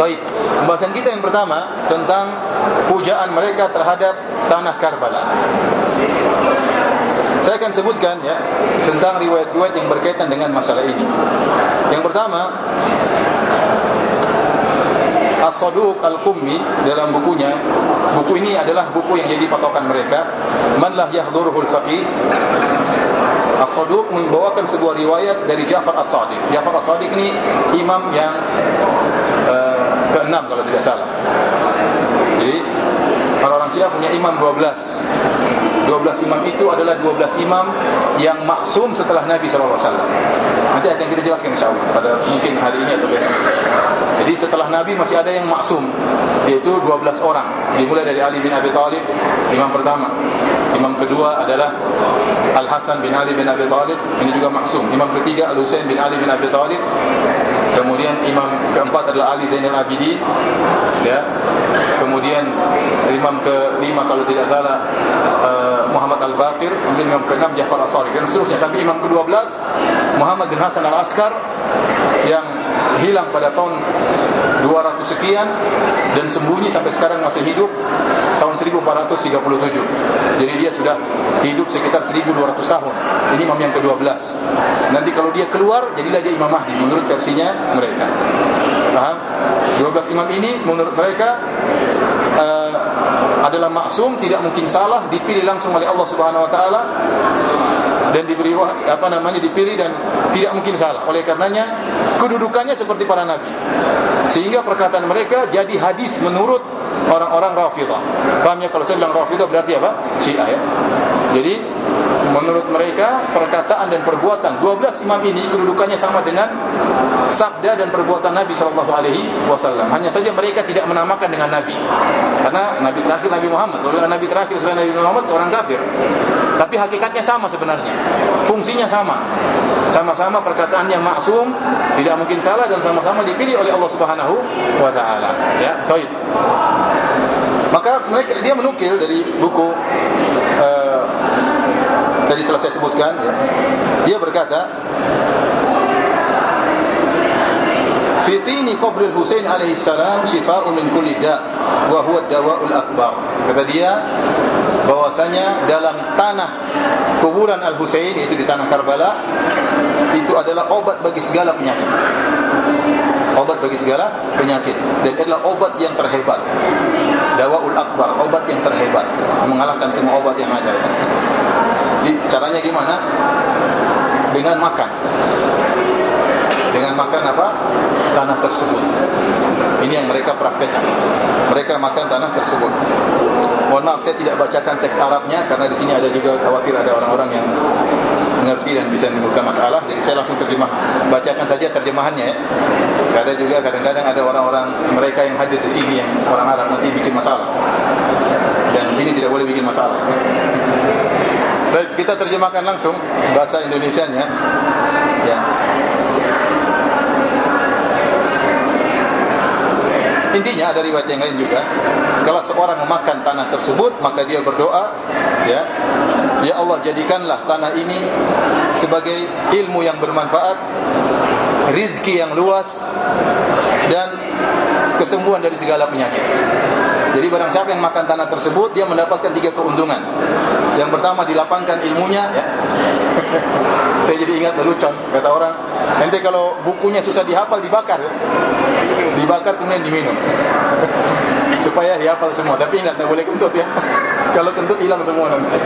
Baik, pembahasan kita yang pertama tentang pujaan mereka terhadap tanah Karbala. Saya akan sebutkan ya tentang riwayat-riwayat yang berkaitan dengan masalah ini. Yang pertama, As-Saduq Al-Qummi dalam bukunya, buku ini adalah buku yang jadi patokan mereka, Man lah yahdhuruhul faqih. As-Saduq membawakan sebuah riwayat dari Ja'far As-Sadiq. Ja'far As-Sadiq ini imam yang ke-6 kalau tidak salah. Jadi kalau orang Syiah punya imam 12 imam itu adalah 12 imam yang maksum setelah Nabi SAW. Nanti akan kita jelaskan insyaAllah pada mungkin hari ini atau besok. Jadi setelah Nabi masih ada yang maksum, yaitu 12 orang. Dimulai dari Ali bin Abi Thalib, imam pertama. Imam kedua adalah Al-Hasan bin Ali bin Abi Thalib, ini juga maksum. Imam ketiga Al-Husain bin Ali bin Abi Thalib. Kemudian imam keempat adalah Ali Zainal Abidin, ya. Kemudian imam kelima kalau tidak salah Muhammad Al-Baqir, kemudian imam keenam Ja'far As-Sadiq, dan seterusnya sampai imam ke-12 Muhammad bin Hasan Al-Askar yang hilang pada tahun 200 sekian dan sembunyi sampai sekarang masih hidup tahun 1437. Jadi dia sudah hidup sekitar 1200 tahun. Ini imam yang ke-12. Nanti kalau dia keluar, jadilah dia Imam Mahdi menurut versinya mereka. Paham? 12 imam ini menurut mereka adalah maksum, tidak mungkin salah, dipilih langsung oleh Allah Subhanahu wa taala dan diberi dipilih dan tidak mungkin salah. Oleh karenanya kedudukannya seperti para nabi. Sehingga perkataan mereka jadi hadis menurut orang-orang Rafidhah. Pahamnya kalau saya bilang Rafidhah berarti apa? Syiah ya. Jadi menurut mereka perkataan dan perbuatan 12 imam ini kedudukannya sama dengan sabda dan perbuatan Nabi SAW. Hanya saja mereka tidak menamakan dengan Nabi, karena Nabi terakhir Nabi Muhammad. Kalau Nabi terakhir selain Nabi Muhammad orang kafir. Tapi hakikatnya sama sebenarnya, fungsinya sama. Sama-sama perkataannya maksum, tidak mungkin salah, dan sama-sama dipilih oleh Allah Subhanahu wa taala. Ya, baik. Maka dia menukil dari buku tadi telah saya sebutkan ya. Dia berkata, Fitini qabril Husain alaihi salam shifa'un min kulli da' wa huwa ad-dawa'ul akbar. Kata dia bahwasanya dalam tanah kuburan Al-Husain, yaitu di tanah Karbala, itu adalah obat bagi segala penyakit. Obat bagi segala penyakit, dan adalah obat yang terhebat. Dawaul akbar, obat yang terhebat, mengalahkan semua obat yang ada. Jadi caranya gimana? Dengan makan. Dengan makan apa? Tanah tersebut. Ini yang mereka praktekkan. Mereka makan tanah tersebut. Mohon maaf saya tidak bacakan teks Arabnya karena di sini ada juga khawatir ada orang-orang yang mengerti dan bisa menimbulkan masalah. Jadi saya langsung terjemah. Bacakan saja terjemahannya ya. Ada juga kadang-kadang ada orang-orang mereka yang hadir di sini yang orang Arab nanti bikin masalah. Dan di sini tidak boleh bikin masalah. Baik, kita terjemahkan langsung bahasa Indonesianya. Ya. Intinya ada riwayat yang lain juga. Kalau seorang memakan tanah tersebut, maka dia berdoa, ya Allah, jadikanlah tanah ini sebagai ilmu yang bermanfaat, rizki yang luas, dan kesembuhan dari segala penyakit. Jadi barang siapa yang makan tanah tersebut, dia mendapatkan 3 keuntungan. Yang pertama, dilapangkan ilmunya ya. Saya jadi ingat lelucon, kata orang, nanti kalau bukunya susah dihafal, dibakar ya. Dibakar kemudian diminum supaya dihafal semua. Tapi ingat, tidak boleh kentut ya. Kalau kentut hilang semua nanti.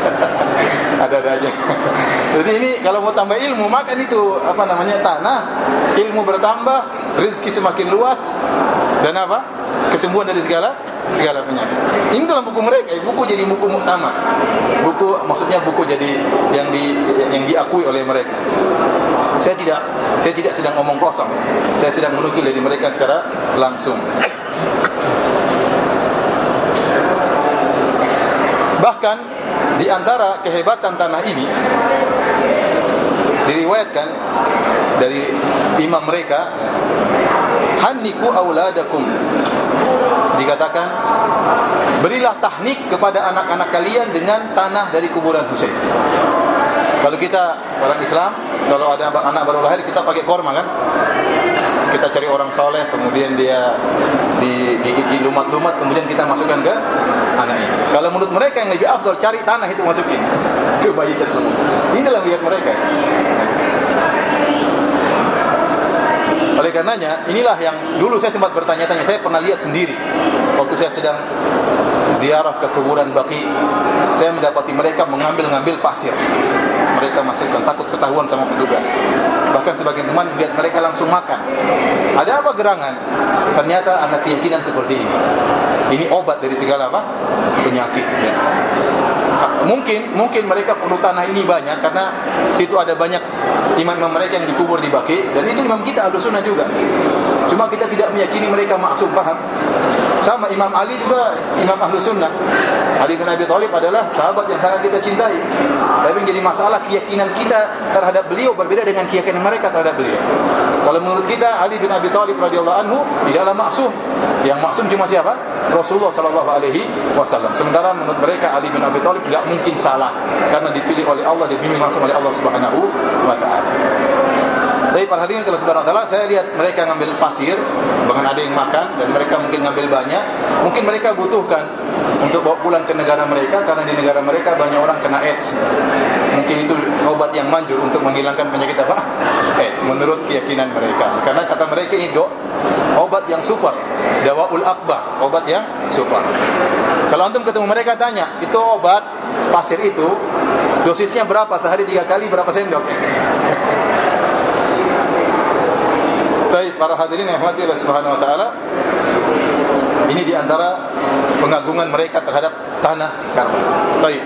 Ada-ada aja. Jadi ini kalau mau tambah ilmu, makan itu tanah, ilmu bertambah, rezeki semakin luas, dan kesembuhan dari segala penyakit. Ini dalam buku mereka, buku jadi buku muktamar. Buku maksudnya buku jadi yang diakui oleh mereka. Saya tidak sedang ngomong kosong. Saya sedang menukil dari mereka secara langsung. Bahkan di antara kehebatan tanah ini diriwayatkan dari imam mereka, hanniku auladakum, dikatakan berilah tahnik kepada anak-anak kalian dengan tanah dari kuburan Husain. Kalau kita orang Islam, kalau ada anak baru lahir kita pakai korma kan? kita cari orang soleh, kemudian dia dilumat-lumat, kemudian kita masukkan ke anak ini. Kalau menurut mereka yang lebih afdal, cari tanah itu masukin ke bayi tersebut. Inilah lihat mereka. Oleh karenanya, inilah yang dulu saya sempat bertanya-tanya. Saya pernah lihat sendiri waktu saya sedang ziarah ke kuburan Baqi. Saya mendapati mereka mengambil pasir. Mereka masukkan, takut ketahuan sama petugas. Bahkan sebagian teman lihat mereka langsung makan. Ada apa gerangan? Ternyata ada keyakinan seperti ini. Ini obat dari segala apa? Penyakit. Ya. Mungkin mereka perlu tanah ini banyak karena situ ada banyak imam-imam mereka yang dikubur di Baqi, dan itu imam kita Ahlussunnah juga. Cuma kita tidak meyakini mereka maksum, paham? Sama Imam Ali juga imam Ahlussunnah. Ali bin Abi Thalib adalah sahabat yang sangat kita cintai. Tapi jadi masalah keyakinan kita terhadap beliau berbeda dengan keyakinan mereka terhadap beliau. Kalau menurut kita Ali bin Abi Thalib radhiyallahu anhu tidaklah maksum. Yang maksum cuma siapa? Rasulullah sallallahu alaihi wasallam. Sementara menurut mereka Ali bin Abi Thalib tidak mungkin salah karena dipilih oleh Allah, dibimbing langsung oleh Allah Subhanahu wa taala. Tapi para hadirin kalau Subhanahu wa taala, saya lihat mereka ngambil pasir, bahkan ada yang makan, dan mereka mungkin ngambil banyak. Mungkin mereka butuhkan untuk bawa pulang ke negara mereka karena di negara mereka banyak orang kena AIDS. Mungkin itu obat yang manjur untuk menghilangkan penyakit apa? AIDS menurut keyakinan mereka. Karena kata mereka ini obat yang super, dawaul akbar, obat yang super. Kalau antum ketemu mereka tanya, itu obat pasir itu dosisnya berapa? Sehari 3 kali berapa sendok? Baik, para hadirin yang dirahmati Allah Subhanahu wa taala, ini di antara pengagungan mereka terhadap tanah Karbala. Baik.